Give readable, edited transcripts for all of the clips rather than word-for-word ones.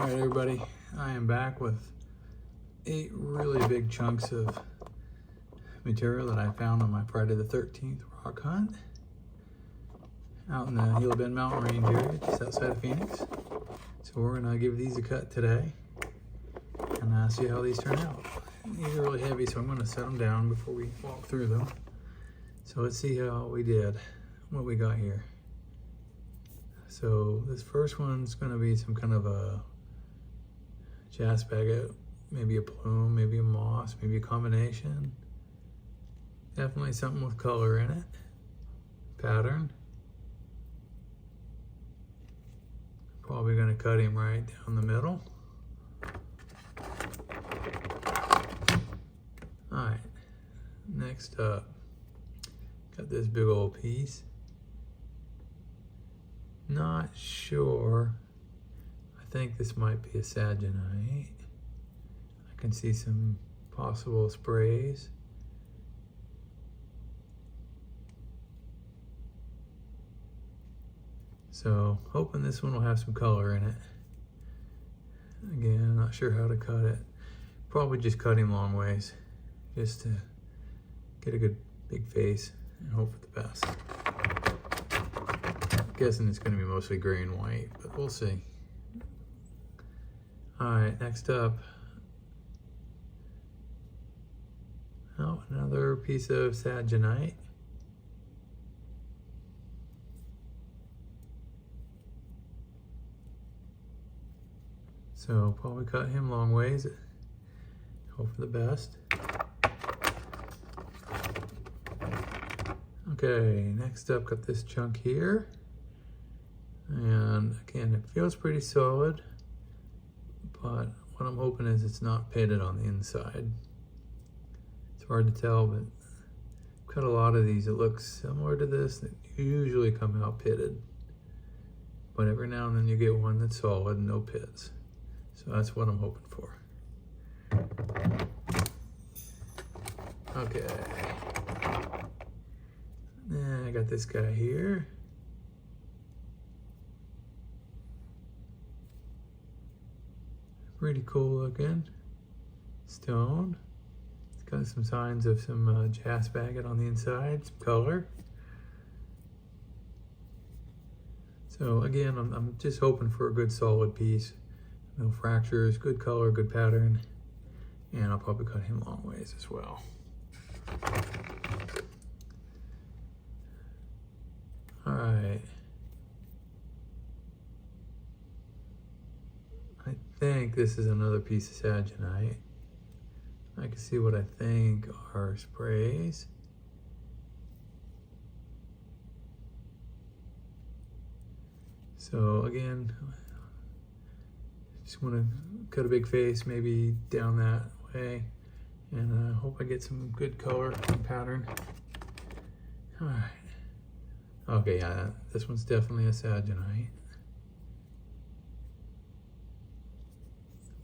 Alright everybody, I am back with 8 really big chunks of material that I found on my Friday the 13th rock hunt out in the Gila Bend Mountain range area just outside of Phoenix. So we're going to give these a cut today and see how these turn out. These are really heavy, so I'm going to set them down before we walk through them. So let's see how we did, what we got here. So this first one's going to be some kind of a jasp agate, maybe a plume, maybe a moss, maybe a combination. Definitely something with color in it. Pattern. Probably going to cut him right down the middle. Alright, next up, got this big old piece. Not sure. I think this might be a saginite. I can see some possible sprays. So, hoping this one will have some color in it. Again, not sure how to cut it. Probably just cut him long ways, just to get a good big face and hope for the best. I'm guessing it's going to be mostly gray and white, but we'll see. Alright, next up. Oh, another piece of saginite. So probably cut him long ways. Hope for the best. Okay, next up, got this chunk here. And again, it feels pretty solid, but what I'm hoping is it's not pitted on the inside. It's hard to tell, but I've cut a lot of these. It looks similar to this that usually come out pitted. But every now and then you get one that's solid and no pits. So that's what I'm hoping for. Okay. Then I got this guy here. Pretty cool looking stone. It's got some signs of some jasp agate on the inside, some color. So again, I'm just hoping for a good solid piece. No fractures, good color, good pattern. And I'll probably cut him long ways as well. All right. I think this is another piece of saginite. I can see what I think are sprays. So again, just want to cut a big face, maybe down that way, and I hope I get some good color and pattern. All right. Okay, yeah, this one's definitely a saginite.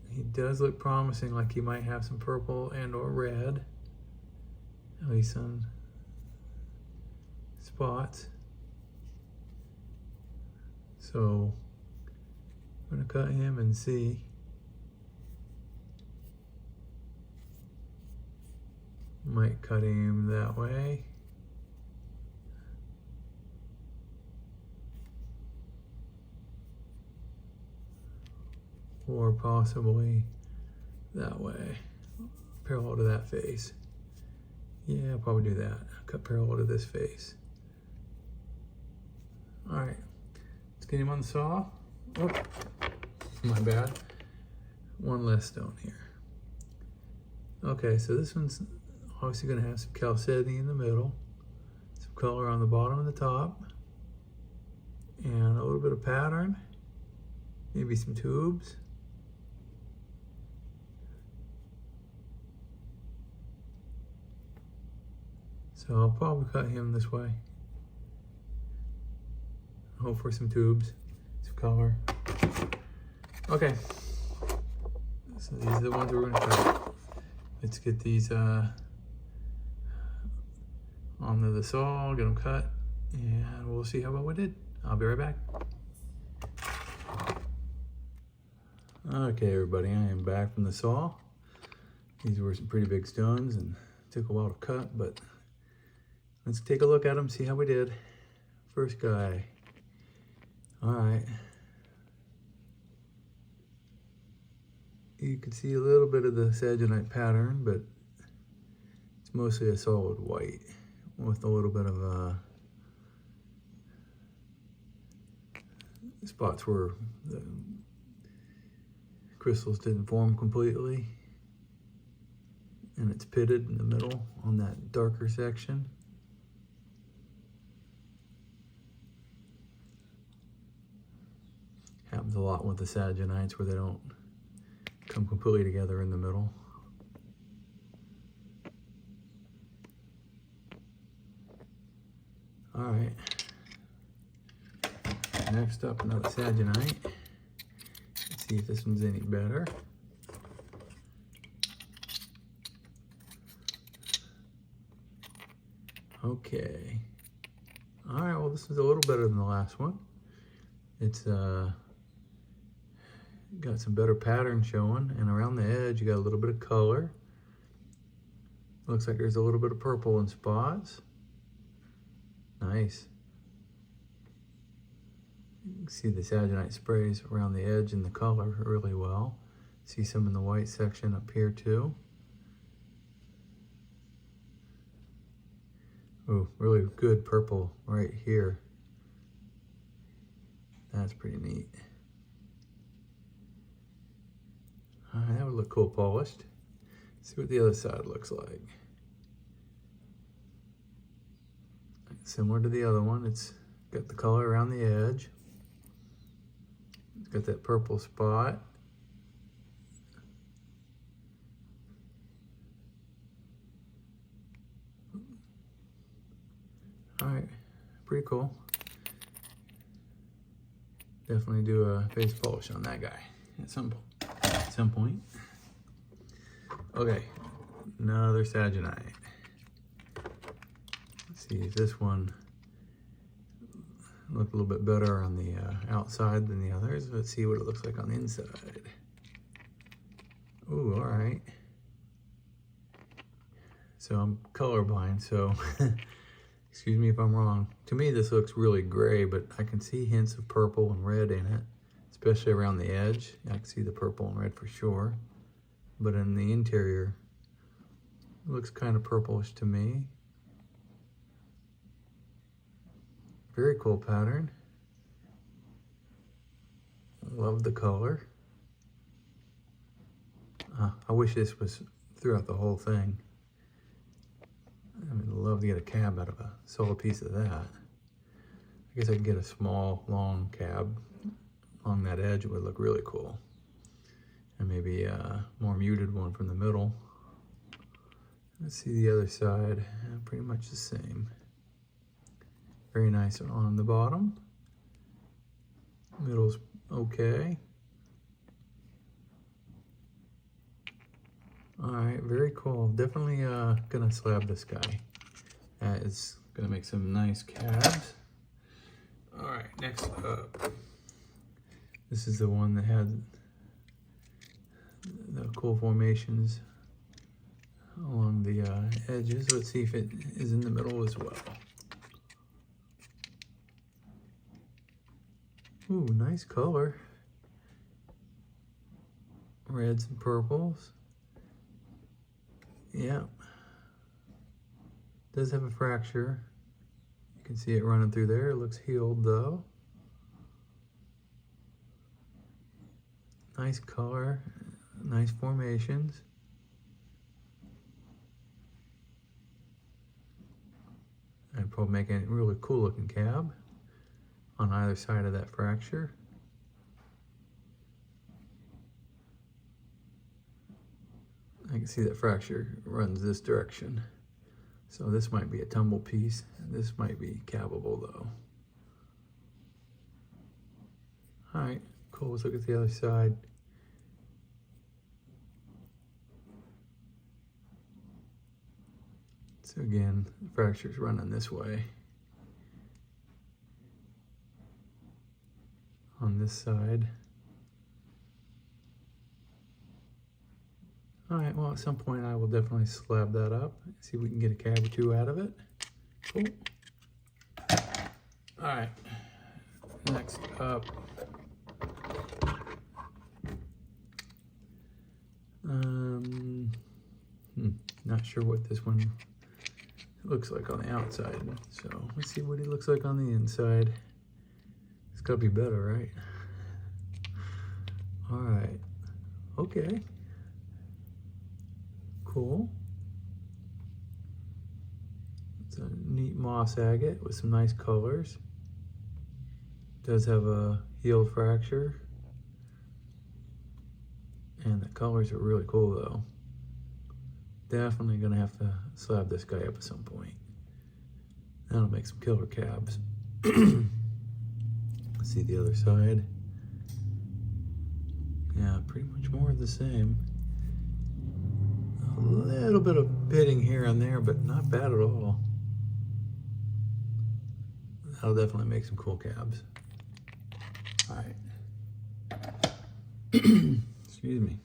He does look promising, like he might have some purple and or red, at least some spots. So I'm gonna cut him and see. Might cut him that way. Or possibly that way, parallel to that face. Yeah, I'll probably do that. Cut parallel to this face. All right, let's get him on the saw. Oh, my bad. One less stone here. Okay, so this one's obviously gonna have some chalcedony in the middle, some color on the bottom and the top, and a little bit of pattern, maybe some tubes. So I'll probably cut him this way. Hope for some tubes, some color. Okay. So these are the ones we're gonna cut. Let's get these onto the saw, get them cut, and we'll see how well we did. I'll be right back. Okay, everybody, I am back from the saw. These were some pretty big stones and took a while to cut, but let's take a look at them, see how we did. First guy. All right. You can see a little bit of the saginite pattern, but it's mostly a solid white with a little bit of spots where the crystals didn't form completely, and it's pitted in the middle on that darker section. Happens a lot with the sagenites where they don't come completely together in the middle. All right. Next up, another saginite. Let's see if this one's any better. Okay. All right, well, this is a little better than the last one. It's got some better pattern showing, and around the edge you got a little bit of color. Looks like there's a little bit of purple in spots. Nice. You can see the saginite sprays around the edge and the color really well. See some in the white section up here too. Oh, really good purple right here. That's pretty neat. All right, that would look cool polished. Let's see what the other side looks like. Similar to the other one, it's got the color around the edge. It's got that purple spot. All right, pretty cool. Definitely do a face polish on that guy at some point. Okay, another saginite. Let's see if this one look a little bit better on the outside than the others. Let's see what it looks like on the inside. Ooh, all right. So I'm colorblind, so excuse me if I'm wrong. To me, this looks really gray, but I can see hints of purple and red in it, especially around the edge. I can see the purple and red for sure. But in the interior, it looks kind of purplish to me. Very cool pattern. Love the color. I wish this was throughout the whole thing. I would love to get a cab out of a solid piece of that. I guess I could get a small, long cab along that edge. It would look really cool. And maybe a more muted one from the middle. Let's see the other side. Pretty much the same. Very nice on the bottom. Middle's okay. All right, very cool. Definitely gonna slab this guy. It's gonna make some nice cabs. All right, next up. This is the one that had the cool formations along the edges. Let's see if it is in the middle as well. Ooh, nice color. Reds and purples. Yeah. Does have a fracture. You can see it running through there. It looks healed though. Nice color, nice formations. I'd probably make a really cool looking cab on either side of that fracture. I can see that fracture runs this direction. So this might be a tumble piece. This might be cabbable though. All right, cool, let's look at the other side. So again, the fracture's running this way. On this side. All right, well, at some point I will definitely slab that up, see if we can get a cab or two out of it. Cool. All right, next up, not sure what this one looks like on the outside, so let's see what he looks like on the inside. It's gotta be better, right? All right, okay, cool. It's a neat moss agate with some nice colors. Does have a healed fracture, and the colors are really cool though. Definitely gonna have to slab this guy up at some point. That'll make some killer cabs. Let's see the other side. Yeah, pretty much more of the same. A little bit of pitting here and there, but not bad at all. That'll definitely make some cool cabs. All right. Excuse me.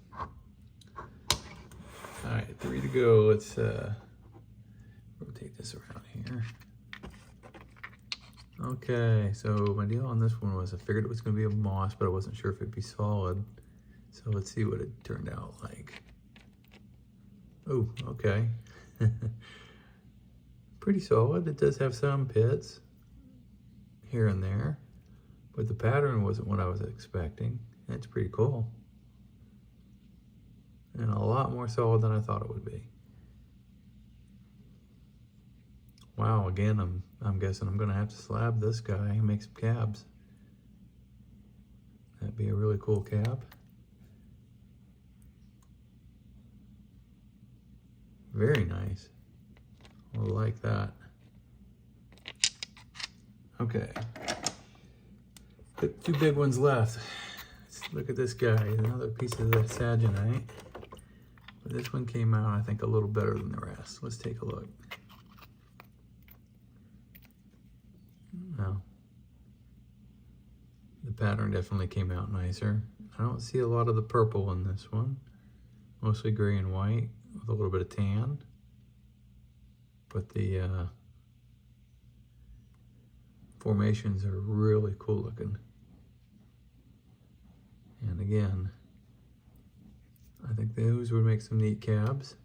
All right, 3 to go. Let's rotate this around here. Okay, so my deal on this one was I figured it was going to be a moss, but I wasn't sure if it'd be solid. So let's see what it turned out like. Oh, okay. Pretty solid. It does have some pits here and there, but the pattern wasn't what I was expecting. That's pretty cool. And a lot more solid than I thought it would be. Wow, again, I'm guessing I'm gonna have to slab this guy and make some cabs. That'd be a really cool cab. Very nice. I like that. Okay. Got 2 big ones left. Let's look at this guy, another piece of the saginite. But this one came out, I think, a little better than the rest. Let's take a look. Now, the pattern definitely came out nicer. I don't see a lot of the purple in this one. Mostly gray and white with a little bit of tan. But the formations are really cool looking. And again, I think those would make some neat cabs.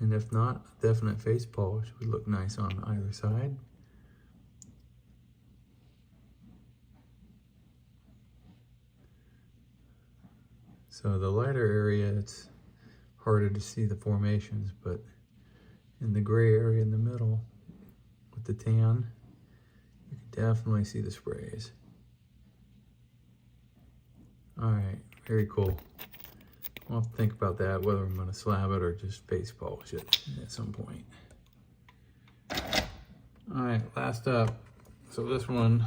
And if not, a definite face polish would look nice on either side. So the lighter area, it's harder to see the formations, but in the gray area in the middle with the tan, you can definitely see the sprays. All right, very cool. I'll have to think about that, whether I'm gonna slab it or just face polish it at some point. All right, last up. So this one,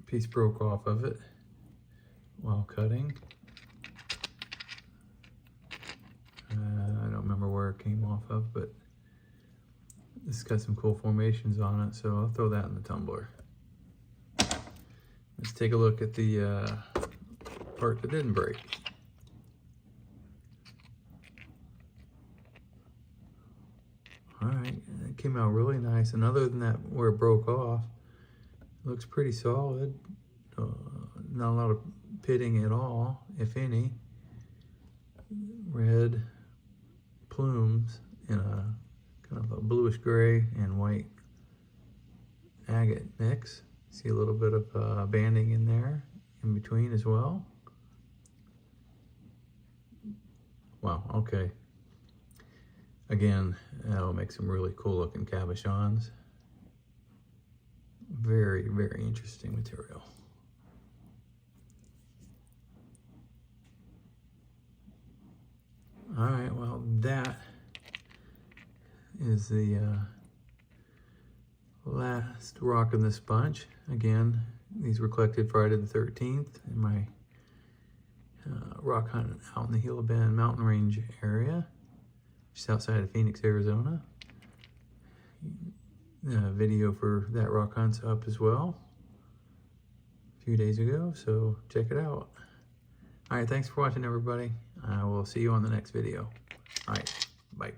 piece broke off of it while cutting. I don't remember where it came off of, but it's got some cool formations on it, so I'll throw that in the tumbler. Let's take a look at the part that didn't break. All right, it came out really nice, and other than that, where it broke off, it looks pretty solid. Not a lot of pitting at all, if any. Red plumes in a kind of a bluish gray and white agate mix. See a little bit of banding in there, in between as well. Wow, okay. Again, that'll make some really cool looking cabochons. Very, very interesting material. All right, well, that is the last rock in this bunch. Again, these were collected Friday the 13th in my rock hunt out in the Gila Bend Mountain Range area, just outside of Phoenix, Arizona. Video for that rock hunt's up as well a few days ago, so check it out. All right, thanks for watching, everybody. We'll see you on the next video. All right, bye.